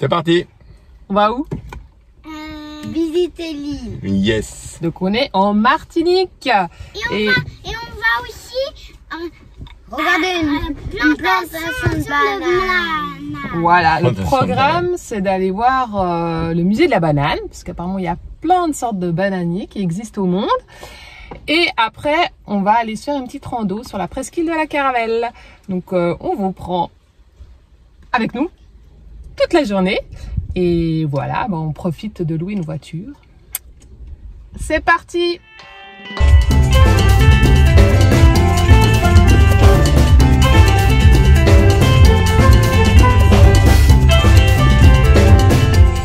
C'est parti. On va où? Visiter l'île. Yes. Donc on est en Martinique. Et on va aussi regarder une plantation de bananes. Voilà, le Plantation de programme c'est d'aller voir le musée de la banane, parce qu'apparemment il y a plein de sortes de bananiers qui existent au monde. Et après, on va aller se faire une petite rando sur la presqu'île de la Caravelle. Donc on vous prend avec nous toute la journée. Et voilà, on profite de louer une voiture. C'est parti!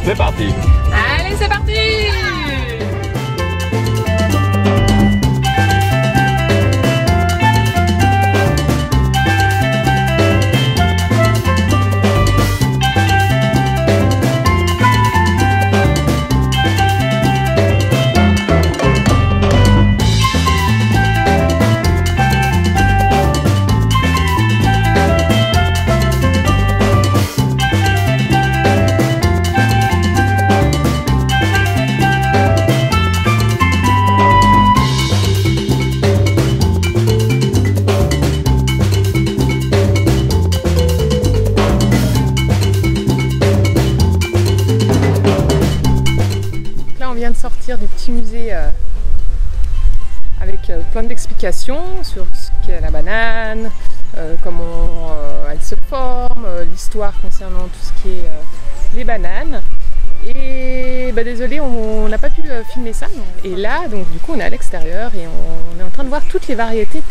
C'est parti. Allez, c'est parti! Sortir du petit musée avec plein d'explications sur ce qu'est la banane, comment elle se forme, l'histoire concernant tout ce qui est les bananes. Et désolé, on n'a pas pu filmer ça. Et là, donc du coup, on est à l'extérieur et on est en train de voir toutes les variétés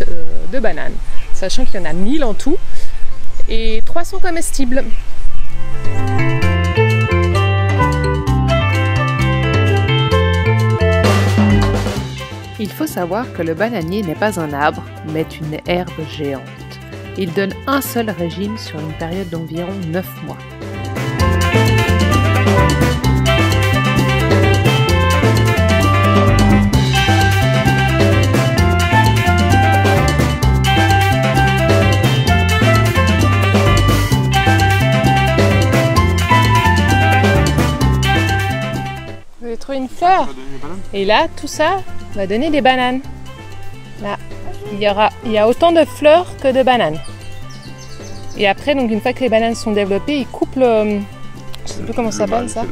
de bananes, sachant qu'il y en a 1000 en tout et 300 comestibles. Il faut savoir que le bananier n'est pas un arbre, mais une herbe géante. Il donne un seul régime sur une période d'environ 9 mois. Vous avez trouvé une fleur? Et là, tout ça va donner des bananes. Là, il y a autant de fleurs que de bananes. Et après, donc une fois que les bananes sont développées, ils coupent le... Je sais plus comment ça s'appelle ça.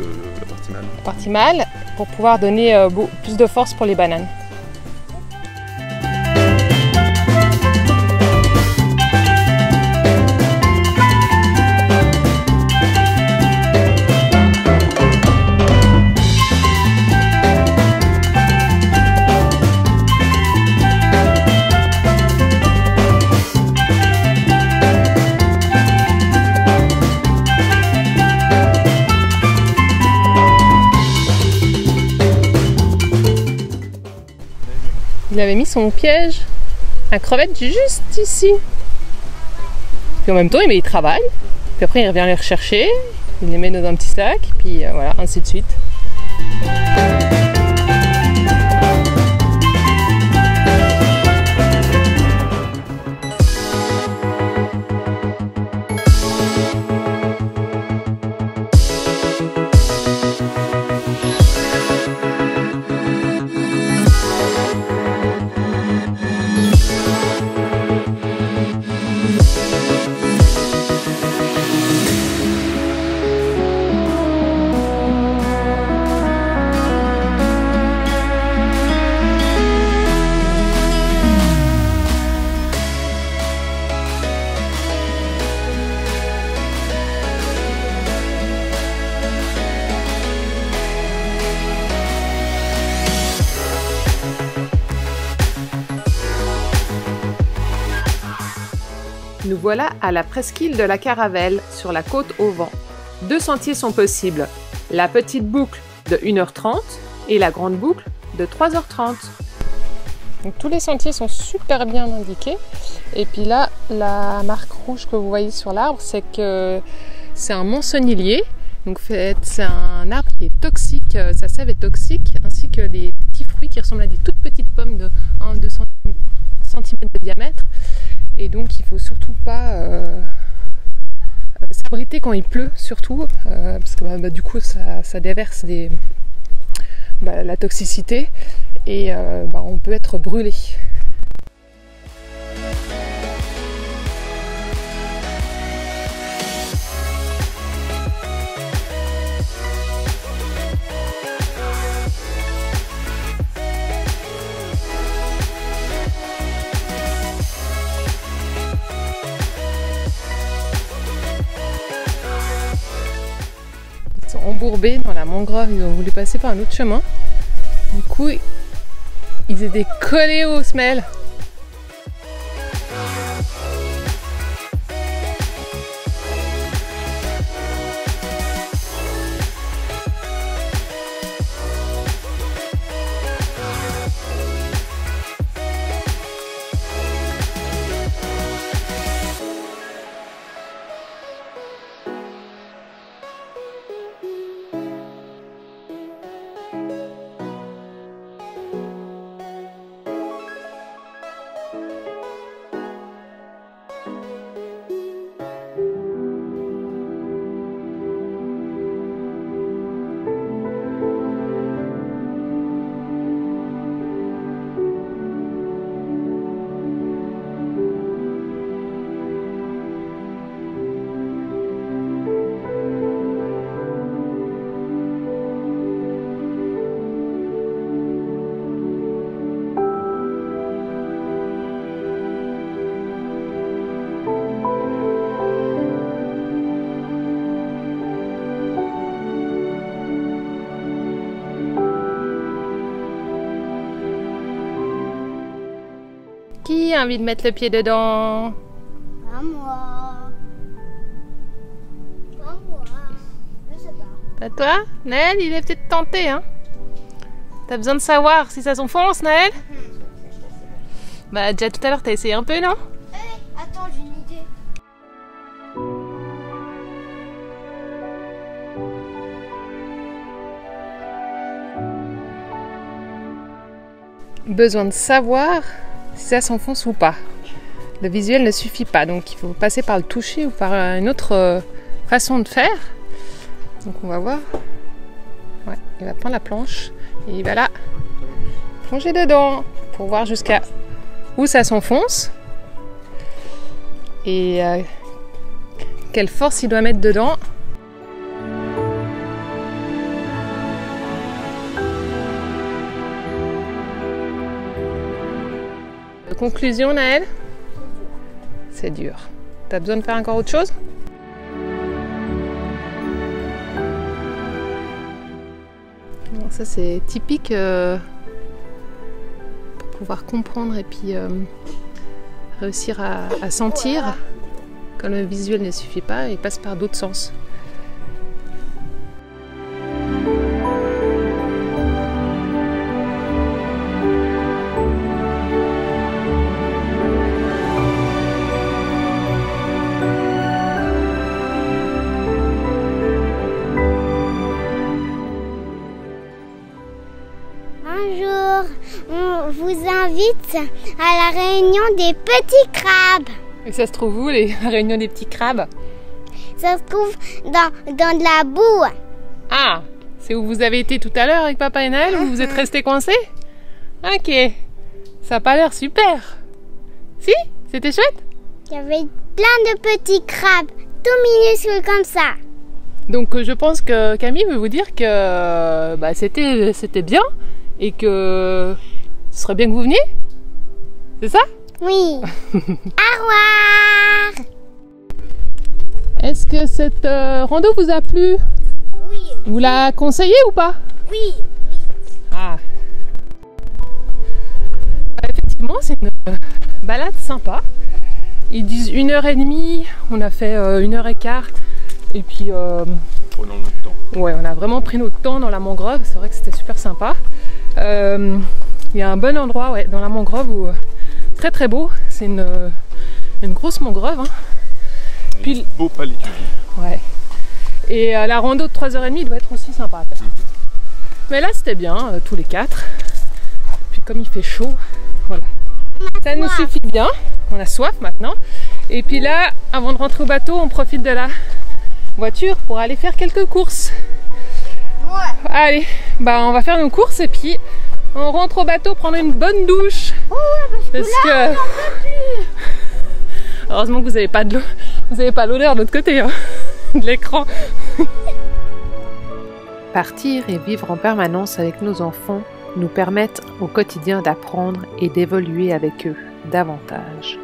La partie mâle, pour pouvoir donner plus de force pour les bananes. Il avait mis son piège à crevettes juste ici. Puis en même temps, il travaille. Puis après, il revient les rechercher. Il les met dans un petit sac. Puis voilà, ainsi de suite. Nous voilà à la presqu'île de la Caravelle, sur la côte au vent. 2 sentiers sont possibles, la petite boucle de 1h30 et la grande boucle de 3h30. Donc, tous les sentiers sont super bien indiqués. Et puis là, la marque rouge que vous voyez sur l'arbre, c'est que c'est un monsonilier. Donc c'est un arbre qui est toxique, sa sève est toxique, ainsi que des petits fruits qui ressemblent à des toutes petites pommes de 1-2 cm de diamètre. Et donc il ne faut surtout pas s'abriter quand il pleut surtout, parce que du coup ça déverse la toxicité et on peut être brûlé. Embourbés dans la mangrove, ils ont voulu passer par un autre chemin. Du coup, ils étaient collés aux semelles. Qui a envie de mettre le pied dedans? Pas moi. Pas moi. Je sais pas. Pas toi? Naël, il est peut-être tenté, hein? T'as besoin de savoir si ça s'enfonce, Naël? Bah déjà tout à l'heure t'as essayé un peu, non? Attends, j'ai une idée. Besoin de savoir si ça s'enfonce ou pas. Le visuel ne suffit pas, donc il faut passer par le toucher ou par une autre façon de faire. Donc on va voir. Ouais, il va prendre la planche et il va la plonger dedans pour voir jusqu'à où ça s'enfonce et quelle force il doit mettre dedans. Conclusion, Naël? C'est dur. T'as besoin de faire encore autre chose? Bon, ça c'est typique pour pouvoir comprendre et puis réussir à sentir quand le visuel ne suffit pas et passe par d'autres sens. On vous invite à la réunion des petits crabes. Et ça se trouve où, les réunions des petits crabes? Ça se trouve dans de la boue. Ah, c'est où vous avez été tout à l'heure avec Papa et Naël, où vous êtes restés coincés? Ok, ça n'a pas l'air super. Si? C'était chouette? Il y avait plein de petits crabes, tout minuscules comme ça. Donc je pense que Camille veut vous dire que c'était bien et que ce serait bien que vous veniez. C'est ça? Oui. Au revoir. Est-ce que cette rando vous a plu? Oui. Vous la conseillez ou pas? Oui. Ah. Effectivement, c'est une balade sympa. Ils disent 1h30, on a fait 1h15 et puis Prenons notre temps. ouais, on a vraiment pris notre temps dans la mangrove, c'est vrai que c'était super sympa. Il y a un bon endroit ouais, dans la mangrove où très très beau, c'est une grosse mangrove. Hein. Puis, beau palétuvier. Ouais. Et la rando de 3h30 doit être aussi sympa à faire. Mais là c'était bien, tous les 4. Puis comme il fait chaud, voilà. Ça nous suffit bien, on a soif maintenant. Et puis là, avant de rentrer au bateau, on profite de la voiture pour aller faire quelques courses. Ouais. Allez, bah on va faire nos courses et puis on rentre au bateau prendre une bonne douche. Oh ouais, parce que là, on n'en peut plus. Heureusement que vous n'avez pas de l'eau, vous n'avez pas l'odeur de l'autre côté hein, de l'écran. Partir et vivre en permanence avec nos enfants nous permettent au quotidien d'apprendre et d'évoluer avec eux davantage.